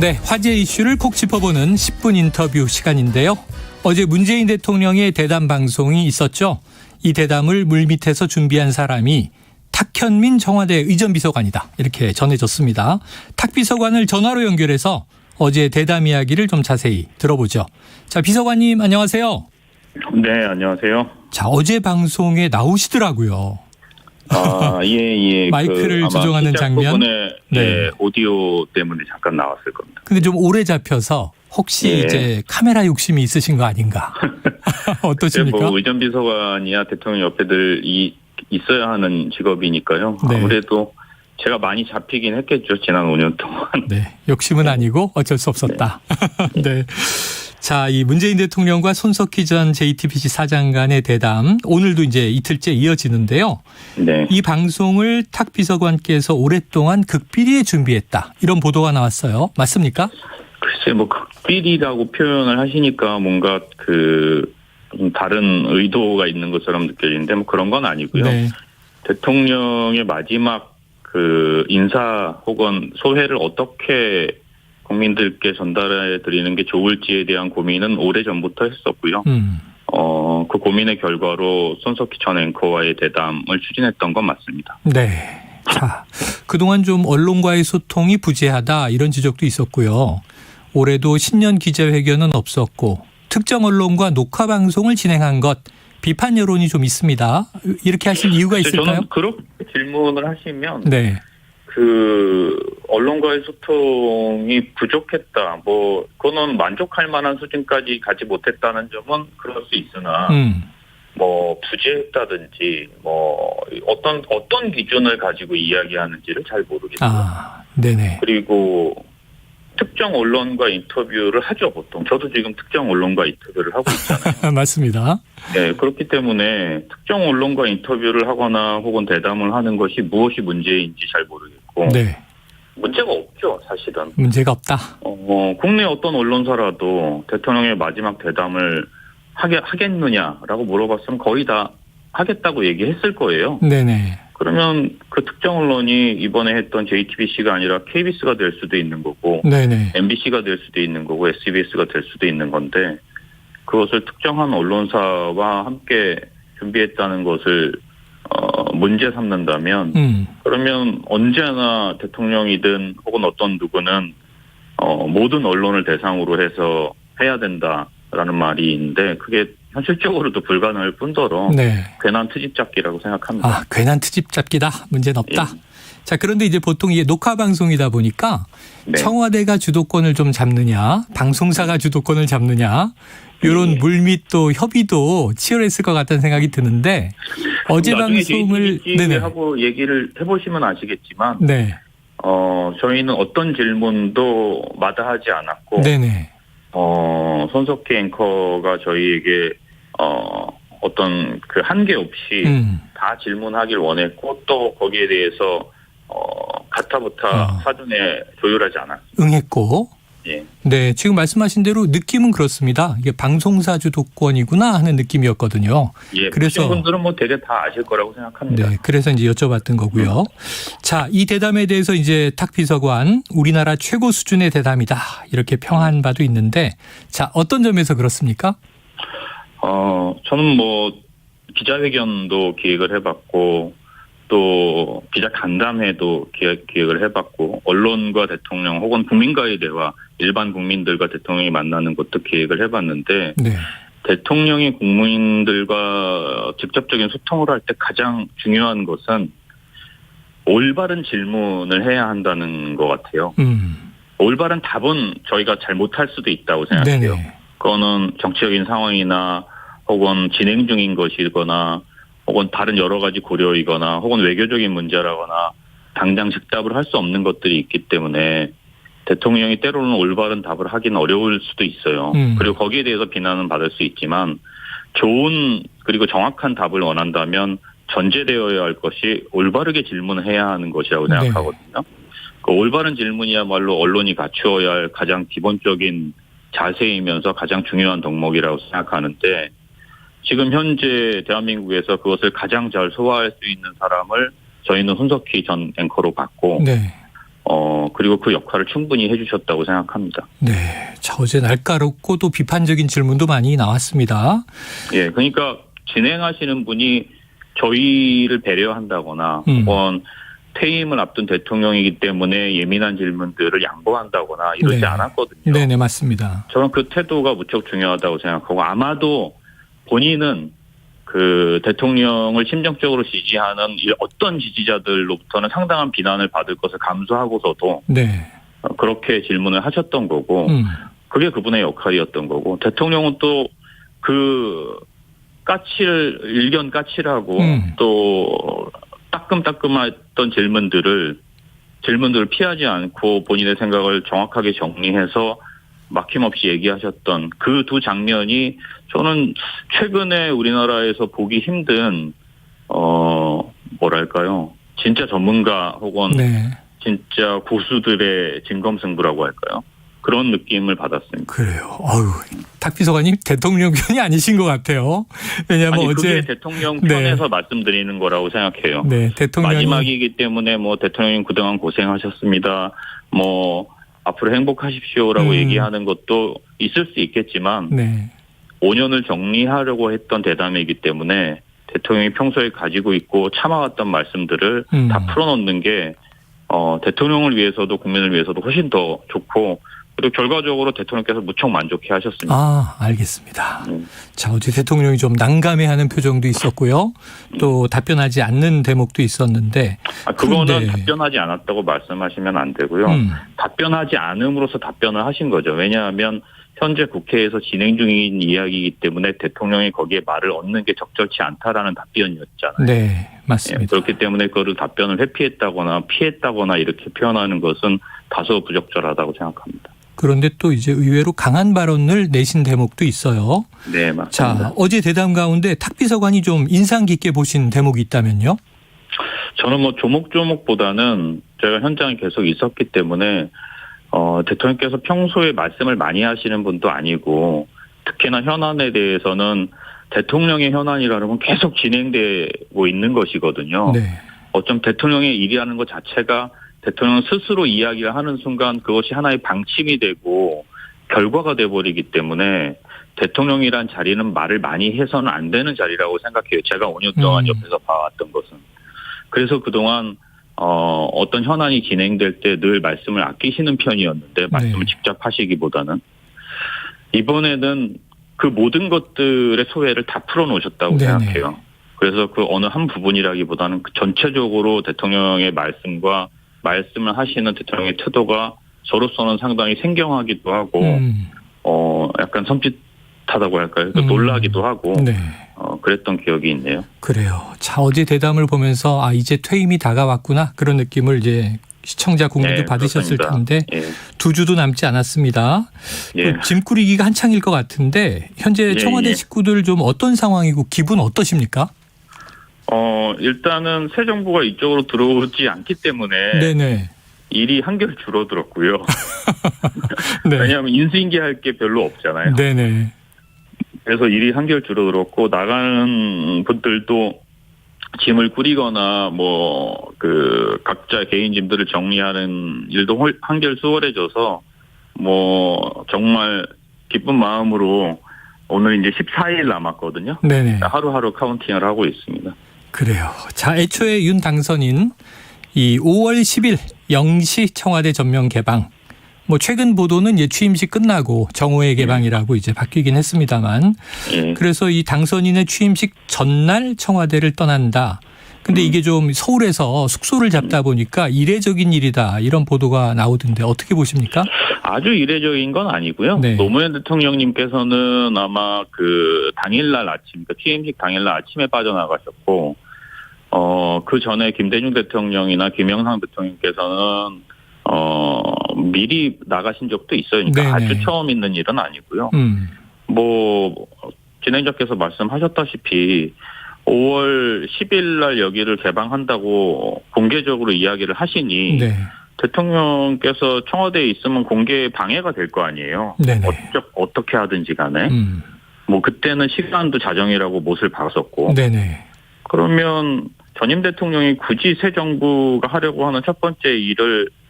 네, 화제 이슈를 콕 짚어보는 10분 인터뷰 시간인데요. 어제 문재인 대통령의 대담 방송이 있었죠. 이 대담을 물밑에서 준비한 사람이 탁현민 청와대 의전비서관이다, 이렇게 전해졌습니다. 탁 비서관을 전화로 연결해서 어제 대담 이야기를 좀 자세히 들어보죠. 자, 비서관님 안녕하세요. 네, 안녕하세요. 자, 어제 방송에 나오시더라고요. 아, 예. 마이크를 조정하는 장면. 네, 오디오 때문에 잠깐 나왔을 겁니다. 근데 좀 오래 잡혀서 혹시 이제 카메라 욕심이 있으신 거 아닌가? 어떠십니까? 뭐 의전비서관이야 대통령 옆에들 있어야 하는 직업이니까요. 네. 아무래도 제가 많이 잡히긴 했겠죠. 지난 5년 동안. 네, 욕심은 아니고 어쩔 수 없었다. 네. 자, 이 문재인 대통령과 손석희 전 JTBC 사장 간의 대담, 오늘도 이제 이틀째 이어지는데요. 네. 이 방송을 탁 비서관께서 오랫동안 극비리에 준비했다, 이런 보도가 나왔어요. 맞습니까? 글쎄, 뭐 극비리라고 표현을 하시니까 뭔가 좀 다른 의도가 있는 것처럼 느껴지는데 뭐 그런 건 아니고요. 네. 대통령의 마지막 인사 혹은 소회를 어떻게 국민들께 전달해 드리는 게 좋을지에 대한 고민은 오래전부터 했었고요. 그 고민의 결과로 손석희 전 앵커와의 대담을 추진했던 건 맞습니다. 네. 자, 그동안 좀 언론과의 소통이 부재하다, 이런 지적도 있었고요. 올해도 신년 기자회견은 없었고 특정 언론과 녹화 방송을 진행한 것, 비판 여론이 좀 있습니다. 이렇게 하신 이유가 있을까요? 저는 그렇게 질문을 하시면 네. 언론과의 소통이 부족했다. 그거는 만족할 만한 수준까지 가지 못했다는 점은 그럴 수 있으나, 부재했다든지, 어떤 기준을 가지고 이야기하는지를 잘 모르겠어요. 아, 네네. 그리고 특정 언론과 인터뷰를 하죠, 보통. 저도 지금 특정 언론과 인터뷰를 하고 있잖아요. 맞습니다. 네, 그렇기 때문에 특정 언론과 인터뷰를 하거나 혹은 대담을 하는 것이 무엇이 문제인지 잘 모르겠고. 네. 문제가 없죠, 사실은. 문제가 없다. 국내 어떤 언론사라도 대통령의 마지막 대담을 하겠느냐라고 물어봤으면 거의 다 하겠다고 얘기했을 거예요. 네네. 그러면 그 특정 언론이 이번에 했던 JTBC가 아니라 KBS가 될 수도 있는 거고, 네네. MBC가 될 수도 있는 거고, SBS가 될 수도 있는 건데, 그것을 특정한 언론사와 함께 준비했다는 것을 문제 삼는다면, 그러면 언제나 대통령이든 혹은 어떤 누구는 모든 언론을 대상으로 해서 해야 된다라는 말이 있는데, 그게 현실적으로도 불가능할 뿐더러 네. 괜한 트집 잡기라고 생각합니다. 아, 괜한 트집 잡기다. 문제는 없다. 예. 자, 그런데 이제 보통 이게 녹화 방송이다 보니까 네. 청와대가 주도권을 좀 잡느냐, 방송사가 주도권을 잡느냐, 이런 물밑 또 협의도 치열했을 것 같다는 생각이 드는데, 어제 방송을 하고 얘기를 해보시면 아시겠지만, 네. 저희는 어떤 질문도 마다하지 않았고, 네네. 손석희 앵커가 저희에게 어떤 한계 없이 다 질문하길 원했고, 또 거기에 대해서 가타부타 사전에 조율하지 않았습니다. 응했고. 예. 네, 지금 말씀하신 대로 느낌은 그렇습니다. 이게 방송사 주도권이구나 하는 느낌이었거든요. 예, 그래서 분들은 되게 다 아실 거라고 생각합니다. 네, 그래서 이제 여쭤봤던 거고요. 자, 이 대담에 대해서 이제 탁 비서관, 우리나라 최고 수준의 대담이다, 이렇게 평한 바도 있는데, 자, 어떤 점에서 그렇습니까? 저는 기자회견도 기획을 해봤고, 또 기자 간담회도 기획을 해봤고, 언론과 대통령 혹은 국민과의 대화, 일반 국민들과 대통령이 만나는 것도 기획을 해봤는데, 네. 대통령이 국민들과 직접적인 소통을 할 때 가장 중요한 것은 올바른 질문을 해야 한다는 것 같아요. 올바른 답은 저희가 잘 못할 수도 있다고 생각해요. 네네. 그거는 정치적인 상황이나 혹은 진행 중인 것이거나 혹은 다른 여러 가지 고려이거나 혹은 외교적인 문제라거나 당장 즉답을 할 수 없는 것들이 있기 때문에 대통령이 때로는 올바른 답을 하기는 어려울 수도 있어요. 그리고 거기에 대해서 비난은 받을 수 있지만 좋은 그리고 정확한 답을 원한다면 전제되어야 할 것이 올바르게 질문해야 하는 것이라고 생각하거든요. 그 올바른 질문이야말로 언론이 갖추어야 할 가장 기본적인 자세이면서 가장 중요한 덕목이라고 생각하는데, 지금 현재 대한민국에서 그것을 가장 잘 소화할 수 있는 사람을 저희는 손석희 전 앵커로 봤고, 네. 그리고 그 역할을 충분히 해주셨다고 생각합니다. 네. 자, 어제 날카롭고 또 비판적인 질문도 많이 나왔습니다. 예, 그러니까 진행하시는 분이 저희를 배려한다거나 혹은 퇴임을 앞둔 대통령이기 때문에 예민한 질문들을 양보한다거나 이러지 네. 않았거든요. 네네, 맞습니다. 저는 그 태도가 무척 중요하다고 생각하고 아마도 본인은 그 대통령을 심정적으로 지지하는 어떤 지지자들로부터는 상당한 비난을 받을 것을 감수하고서도 네. 그렇게 질문을 하셨던 거고 그게 그분의 역할이었던 거고 대통령은 또 그 일견 까칠하고 또 따끔따끔했던 질문들을 피하지 않고 본인의 생각을 정확하게 정리해서 막힘없이 얘기하셨던 그 두 장면이 저는 최근에 우리나라에서 보기 힘든 뭐랄까요 진짜 전문가 혹은 네. 진짜 고수들의 진검승부라고 할까요? 그런 느낌을 받았습니다. 그래요. 어휴, 탁 비서관님 대통령 편이 아니신 것 같아요. 왜냐하면 아니, 어제 그게 대통령 편에서 네. 말씀드리는 거라고 생각해요. 네, 대통령이 마지막이기 때문에 뭐 대통령님 그동안 고생하셨습니다. 뭐 앞으로 행복하십시오라고 얘기하는 것도 있을 수 있겠지만 네. 5년을 정리하려고 했던 대담이기 때문에 대통령이 평소에 가지고 있고 참아왔던 말씀들을 다 풀어놓는 게 대통령을 위해서도 국민을 위해서도 훨씬 더 좋고 그리고 결과적으로 대통령께서 무척 만족해 하셨습니다. 아, 알겠습니다. 자, 어제 대통령이 좀 난감해하는 표정도 있었고요. 또 답변하지 않는 대목도 있었는데. 그거는 그런데 답변하지 않았다고 말씀하시면 안 되고요. 답변하지 않음으로써 답변을 하신 거죠. 왜냐하면 현재 국회에서 진행 중인 이야기이기 때문에 대통령이 거기에 말을 얻는 게 적절치 않다라는 답변이었잖아요. 네, 맞습니다. 예, 그렇기 때문에 그거를 답변을 회피했다거나 피했다거나 이렇게 표현하는 것은 다소 부적절하다고 생각합니다. 그런데 또 이제 의외로 강한 발언을 내신 대목도 있어요. 네, 맞습니다. 자, 어제 대담 가운데 탁 비서관이 좀 인상 깊게 보신 대목이 있다면요? 저는 뭐 조목조목보다는 제가 현장에 계속 있었기 때문에 대통령께서 평소에 말씀을 많이 하시는 분도 아니고 특히나 현안에 대해서는 대통령의 현안이라는 건 계속 진행되고 있는 것이거든요. 네. 어쩜 대통령의 일이라는 것 자체가 대통령 스스로 이야기를 하는 순간 그것이 하나의 방침이 되고 결과가 돼버리기 때문에 대통령이란 자리는 말을 많이 해서는 안 되는 자리라고 생각해요. 제가 5년 동안 옆에서 봐왔던 것은. 그래서 그동안 어떤 현안이 진행될 때 늘 말씀을 아끼시는 편이었는데 말씀을 직접 하시기보다는 이번에는 그 모든 것들의 소외를 다 풀어놓으셨다고 생각해요. 그래서 그 어느 한 부분이라기보다는 전체적으로 대통령의 말씀과 말씀을 하시는 대통령의 태도가 저로서는 상당히 생경하기도 하고 약간 섬찟하다고 할까요? 놀라기도 하고 그랬던 기억이 있네요. 그래요. 자, 어제 대담을 보면서 이제 퇴임이 다가왔구나 그런 느낌을 이제 시청자 국민도 받으셨을 그렇습니다. 텐데 2주도 남지 않았습니다. 짐 꾸리기가 한창일 것 같은데 현재 청와대 식구들 좀 어떤 상황이고 기분 어떠십니까? 일단은 새 정부가 이쪽으로 들어오지 않기 때문에 일이 한결 줄어들었고요. 왜냐하면 인수인계할 게 별로 없잖아요. 그래서 일이 한결 줄어들었고 나가는 분들도 짐을 꾸리거나 뭐 그 각자 개인 짐들을 정리하는 일도 한결 수월해져서 뭐 정말 기쁜 마음으로 오늘 이제 14일 남았거든요. 하루하루 카운팅을 하고 있습니다. 그래요. 자, 애초에 윤 당선인 이 5월 10일 0시 청와대 전면 개방. 뭐 최근 보도는 이제 취임식 끝나고 정오의 개방이라고 이제 바뀌긴 했습니다만. 그래서 이 당선인의 취임식 전날 청와대를 떠난다. 근데 이게 좀 서울에서 숙소를 잡다 보니까 이례적인 일이다. 이런 보도가 나오던데 어떻게 보십니까? 아주 이례적인 건 아니고요. 노무현 대통령님께서는 아마 그 당일날 아침, 그러니까 취임식 당일날 아침에 빠져나가셨고, 그 전에 김대중 대통령이나 김영삼 대통령께서는 미리 나가신 적도 있어요. 그러니까 아주 처음 있는 일은 아니고요. 뭐 진행자께서 말씀하셨다시피 5월 10일 날 여기를 개방한다고 공개적으로 이야기를 하시니 대통령께서 청와대에 있으면 공개 방해가 될 거 아니에요. 어떻게 하든지 간에. 뭐 그때는 시간도 자정이라고 못을 박았었고. 그러면 전임 대통령이 굳이 새 정부가 하려고 하는 첫 번째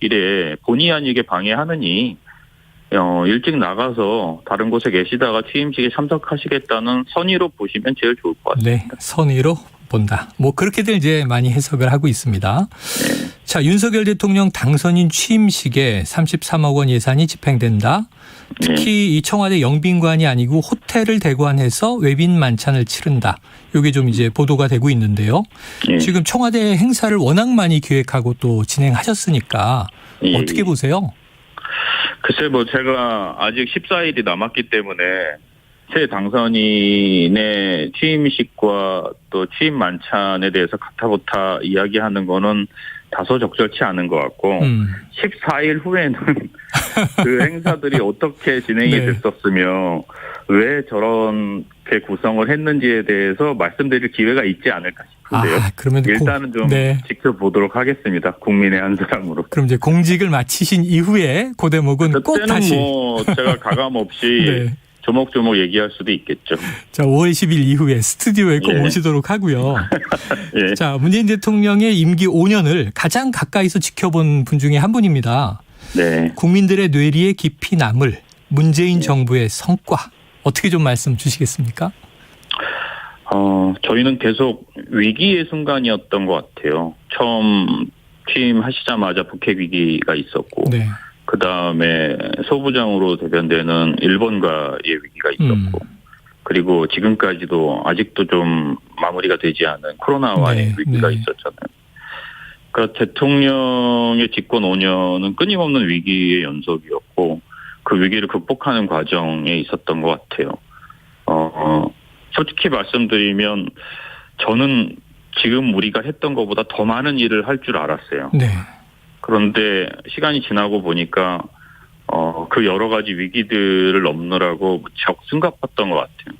일에 본의 아니게 방해하느니 일찍 나가서 다른 곳에 계시다가 취임식에 참석하시겠다는 선의로 보시면 제일 좋을 것 같습니다. 네, 선의로 본다. 뭐 그렇게들 이제 많이 해석을 하고 있습니다. 네. 자, 윤석열 대통령 당선인 취임식에 33억 원 예산이 집행된다. 특히 이 청와대 영빈관이 아니고 호텔을 대관해서 외빈 만찬을 치른다. 이게 좀 이제 보도가 되고 있는데요. 네. 지금 청와대 행사를 워낙 많이 기획하고 또 진행하셨으니까 예, 어떻게 보세요? 글쎄 제가 아직 14일이 남았기 때문에 새 당선인의 취임식과 또 취임 만찬에 대해서 가타부타 이야기하는 거는 다소 적절치 않은 것 같고 14일 후에는 그 행사들이 어떻게 진행이 네. 됐었으며 왜 저렇게 구성을 했는지에 대해서 말씀드릴 기회가 있지 않을까 싶은데요. 그러면 일단은 좀 지켜보도록 하겠습니다. 국민의 한 사람으로. 그럼 이제 공직을 마치신 이후에 그 대목은 꼭 그때는 다시. 제가 가감 없이 네. 조목조목 얘기할 수도 있겠죠. 자, 5월 10일 이후에 스튜디오에 꼭 예. 모시도록 하고요. 예. 자, 문재인 대통령의 임기 5년을 가장 가까이서 지켜본 분 중에 한 분입니다. 네. 국민들의 뇌리에 깊이 남을 문재인 정부의 성과 어떻게 좀 말씀 주시겠습니까? 저희는 계속 위기의 순간이었던 것 같아요. 처음 취임하시자마자 북핵 위기가 있었고 네. 그다음에 소부장으로 대변되는 일본과의 위기가 있었고 그리고 지금까지도 아직도 좀 마무리가 되지 않은 코로나와의 위기가 있었잖아요. 그러니까 대통령의 집권 5년은 끊임없는 위기의 연속이었고 그 위기를 극복하는 과정에 있었던 것 같아요. 솔직히 말씀드리면 저는 지금 우리가 했던 것보다 더 많은 일을 할 줄 알았어요. 네. 그런데 시간이 지나고 보니까 그 여러 가지 위기들을 넘느라고 무척 숨가팠던 것 같아요.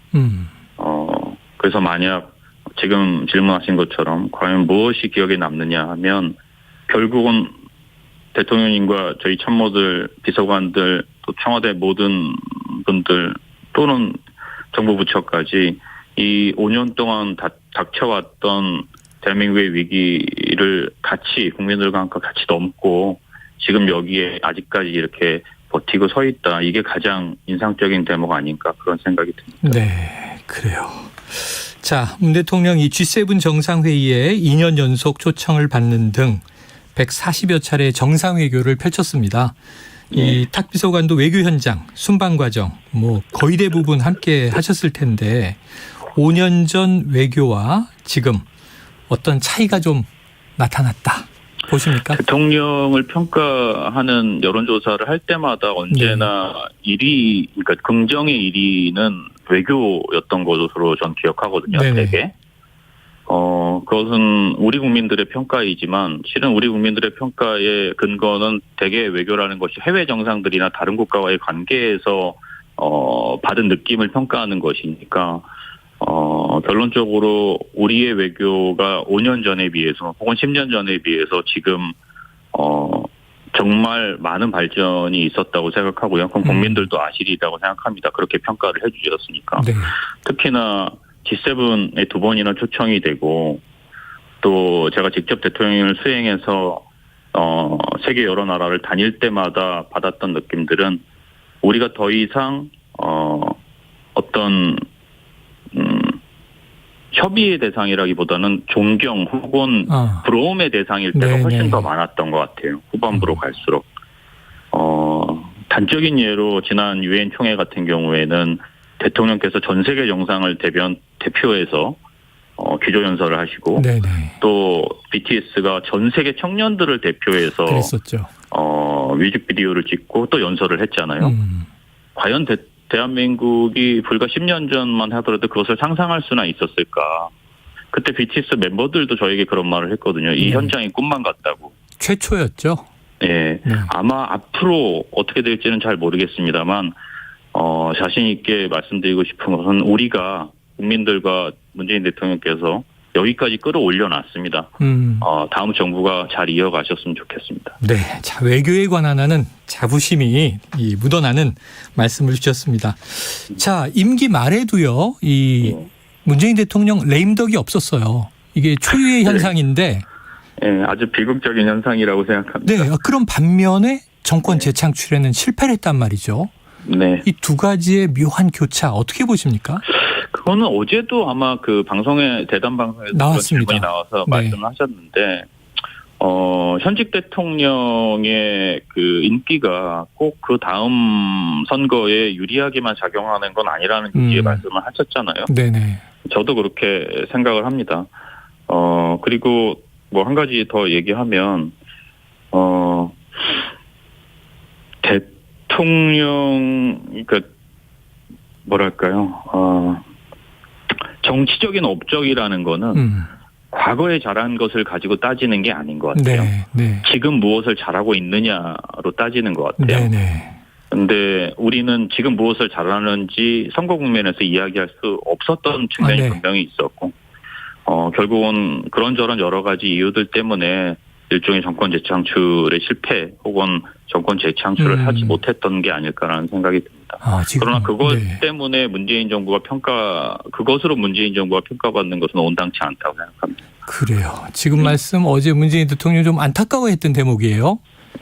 그래서 만약 지금 질문하신 것처럼 과연 무엇이 기억에 남느냐 하면 결국은 대통령님과 저희 참모들, 비서관들, 또 청와대 모든 분들 또는 정부 부처까지 이 5년 동안 닥쳐왔던 대한민국의 위기를 같이 국민들과 함께 같이 넘고 지금 여기에 아직까지 이렇게 버티고 서 있다. 이게 가장 인상적인 대목 아닌가 그런 생각이 듭니다. 네, 그래요. 자, 문 대통령 이 G7 정상회의에 2년 연속 초청을 받는 등 140여 차례 정상외교를 펼쳤습니다. 이 탁 비서관도 외교 현장, 순방 과정 뭐 거의 대부분 함께 하셨을 텐데 5년 전 외교와 지금 어떤 차이가 좀 나타났다 보십니까? 대통령을 평가하는 여론조사를 할 때마다 언제나 1위, 그러니까 긍정의 1위는 외교였던 것으로 전 기억하거든요. 되게. 그것은 우리 국민들의 평가이지만 실은 우리 국민들의 평가의 근거는 대개 외교라는 것이 해외 정상들이나 다른 국가와의 관계에서 받은 느낌을 평가하는 것이니까 결론적으로 우리의 외교가 5년 전에 비해서 혹은 10년 전에 비해서 지금 정말 많은 발전이 있었다고 생각하고요. 그럼 국민들도 아시리라고 생각합니다. 그렇게 평가를 해주셨으니까. 네. 특히나 G7에 2번이나 초청이 되고 또 제가 직접 대통령을 수행해서 세계 여러 나라를 다닐 때마다 받았던 느낌들은 우리가 더 이상 어떤 협의의 대상이라기보다는 존경 혹은 부러움의 대상일 때가 훨씬 더 많았던 것 같아요. 후반부로 갈수록. 단적인 예로 지난 유엔 총회 같은 경우에는 대통령께서 전 세계 정상을 대표해서 기조연설을 하시고 또 BTS가 전 세계 청년들을 대표해서 그랬었죠. 뮤직비디오를 찍고 또 연설을 했잖아요. 과연 대한민국이 불과 10년 전만 하더라도 그것을 상상할 수나 있었을까. 그때 BTS 멤버들도 저에게 그런 말을 했거든요. 이 현장이 꿈만 같다고. 최초였죠. 네. 아마 앞으로 어떻게 될지는 잘 모르겠습니다만 자신 있게 말씀드리고 싶은 것은 우리가 국민들과 문재인 대통령께서 여기까지 끌어올려놨습니다. 다음 정부가 잘 이어가셨으면 좋겠습니다. 네, 자 외교에 관한 하는 자부심이 묻어나는 말씀을 주셨습니다. 자 임기 말에도요, 이 문재인 대통령 레임덕이 없었어요. 이게 초유의 현상인데. 네, 아주 비극적인 현상이라고 생각합니다. 네, 그럼 반면에 정권 재창출에는 실패를 했단 말이죠. 네. 이 두 가지의 묘한 교차 어떻게 보십니까? 그거는 어제도 아마 그 방송에 대담 방송에서 나왔습니다. 질문이 나와서 네. 말씀하셨는데 현직 대통령의 그 인기가 꼭 그 다음 선거에 유리하게만 작용하는 건 아니라는 취지의 말씀을 하셨잖아요. 네네. 저도 그렇게 생각을 합니다. 그리고 뭐 한 가지 더 얘기하면 대통령 그러니까 뭐랄까요? 정치적인 업적이라는 거는 과거에 잘한 것을 가지고 따지는 게 아닌 것 같아요. 네, 네. 지금 무엇을 잘하고 있느냐로 따지는 것 같아요. 네네. 그런데 우리는 지금 무엇을 잘하는지 선거 국면에서 이야기할 수 없었던 측면이 네. 분명히 있었고 결국은 그런저런 여러 가지 이유들 때문에 일종의 정권 재창출의 실패 혹은 정권 재창출을 하지 못했던 게 아닐까라는 생각이 듭니다. 그러나 그것 때문에 문재인 정부가 그것으로 문재인 정부가 평가받는 것은 온당치 않다고 생각합니다. 그래요. 지금 말씀 어제 문재인 대통령이 좀 안타까워했던 대목이에요.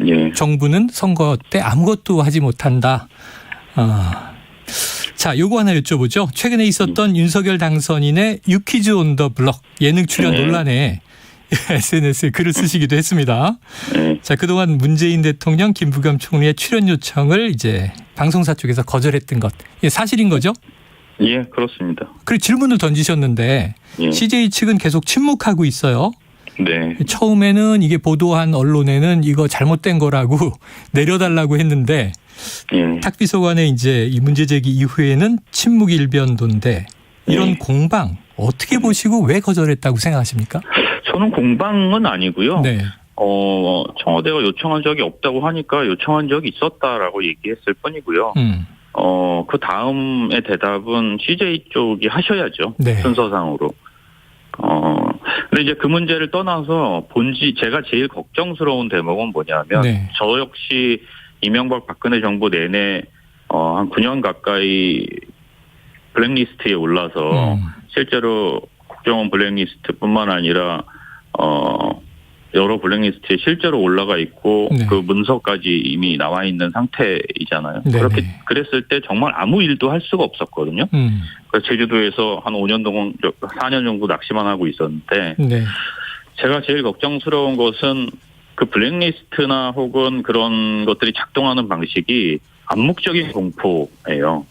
예. 정부는 선거 때 아무것도 하지 못한다. 자, 요거 하나 여쭤보죠. 최근에 있었던 윤석열 당선인의 유퀴즈 온 더 블럭 예능 출연 논란에 SNS에 글을 쓰시기도 했습니다. 자, 그동안 문재인 대통령, 김부겸 총리의 출연 요청을 이제 방송사 쪽에서 거절했던 것. 이게 사실인 거죠? 예, 그렇습니다. 그리고 질문을 던지셨는데 CJ 측은 계속 침묵하고 있어요. 네. 처음에는 이게 보도한 언론에는 이거 잘못된 거라고 내려달라고 했는데 탁비서관의 이제 이 문제 제기 이후에는 침묵 일변도인데 이런 공방 어떻게 보시고 왜 거절했다고 생각하십니까? 저는 공방은 아니고요. 네. 청와대가 요청한 적이 없다고 하니까 요청한 적이 있었다라고 얘기했을 뿐이고요. 그 다음의 대답은 CJ 쪽이 하셔야죠. 네. 순서상으로. 근데 이제 그 문제를 떠나서 제가 제일 걱정스러운 대목은 뭐냐면 저 역시 이명박 박근혜 정부 내내 한 9년 가까이 블랙리스트에 올라서 실제로 국정원 블랙리스트뿐만 아니라 여러 블랙리스트에 실제로 올라가 있고 그 문서까지 이미 나와 있는 상태이잖아요. 그랬을 때 정말 아무 일도 할 수가 없었거든요. 그래서 제주도에서 한 5년 동안 4년 정도 낚시만 하고 있었는데 제가 제일 걱정스러운 것은 그 블랙리스트나 혹은 그런 것들이 작동하는 방식이 암묵적인 공포예요.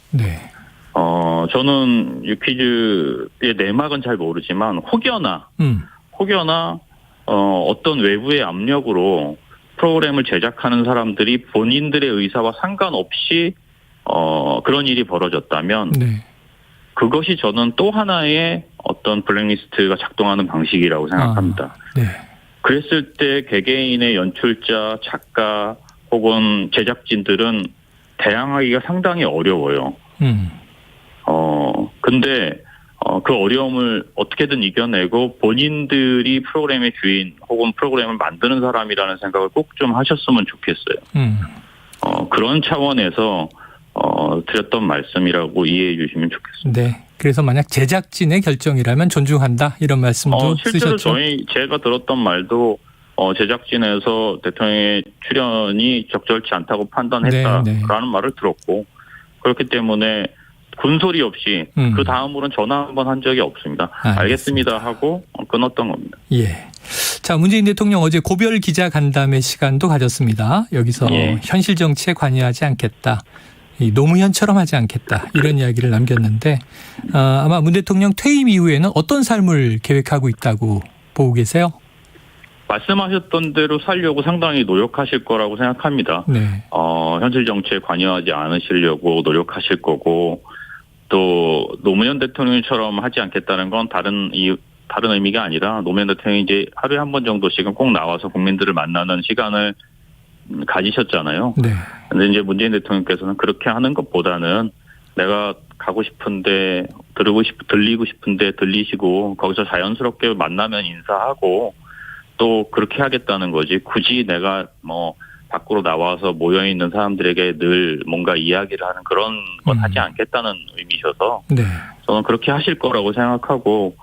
저는 유퀴즈의 내막은 잘 모르지만 혹여나 어떤 외부의 압력으로 프로그램을 제작하는 사람들이 본인들의 의사와 상관없이 그런 일이 벌어졌다면 그것이 저는 또 하나의 어떤 블랙리스트가 작동하는 방식이라고 생각합니다. 그랬을 때 개개인의 연출자, 작가 혹은 제작진들은 대항하기가 상당히 어려워요. 근데 그 어려움을 어떻게든 이겨내고 본인들이 프로그램의 주인 혹은 프로그램을 만드는 사람이라는 생각을 꼭 좀 하셨으면 좋겠어요. 그런 차원에서 드렸던 말씀이라고 이해해 주시면 좋겠습니다. 네. 그래서 만약 제작진의 결정이라면 존중한다 이런 말씀도 실제로 쓰셨죠? 제가 들었던 말도 제작진에서 대통령의 출연이 적절치 않다고 판단했다라는 말을 들었고 그렇기 때문에 군소리 없이 그 다음으로는 전화 한번 한 적이 없습니다. 알겠습니다 하고 끊었던 겁니다. 예. 자, 문재인 대통령 어제 고별 기자 간담회 시간도 가졌습니다. 여기서 현실 정치에 관여하지 않겠다. 노무현처럼 하지 않겠다. 이런 이야기를 남겼는데 아마 문 대통령 퇴임 이후에는 어떤 삶을 계획하고 있다고 보고 계세요? 말씀하셨던 대로 살려고 상당히 노력하실 거라고 생각합니다. 현실 정치에 관여하지 않으시려고 노력하실 거고 또 노무현 대통령처럼 하지 않겠다는 건 다른 의미가 아니라 노무현 대통령이 이제 하루에 한 번 정도씩은 꼭 나와서 국민들을 만나는 시간을 가지셨잖아요. 근데 이제 문재인 대통령께서는 그렇게 하는 것보다는 내가 가고 싶은데 들리고 싶은데 들리시고 거기서 자연스럽게 만나면 인사하고 또 그렇게 하겠다는 거지 굳이 내가 밖으로 나와서 모여있는 사람들에게 늘 뭔가 이야기를 하는 그런 건 하지 않겠다는 의미셔서 저는 그렇게 하실 거라고 생각하고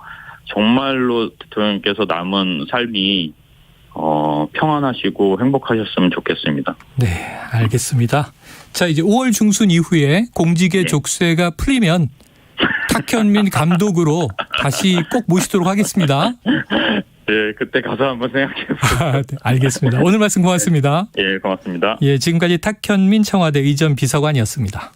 정말로 대통령께서 남은 삶이 평안하시고 행복하셨으면 좋겠습니다. 네, 알겠습니다. 자, 이제 5월 중순 이후에 공직의 족쇄가 풀리면 탁현민 감독으로 다시 꼭 모시도록 하겠습니다. 네, 그때 가서 한번 생각해보세요. 네, 알겠습니다. 오늘 말씀 고맙습니다. 예, 고맙습니다. 예, 지금까지 탁현민 청와대 의전 비서관이었습니다.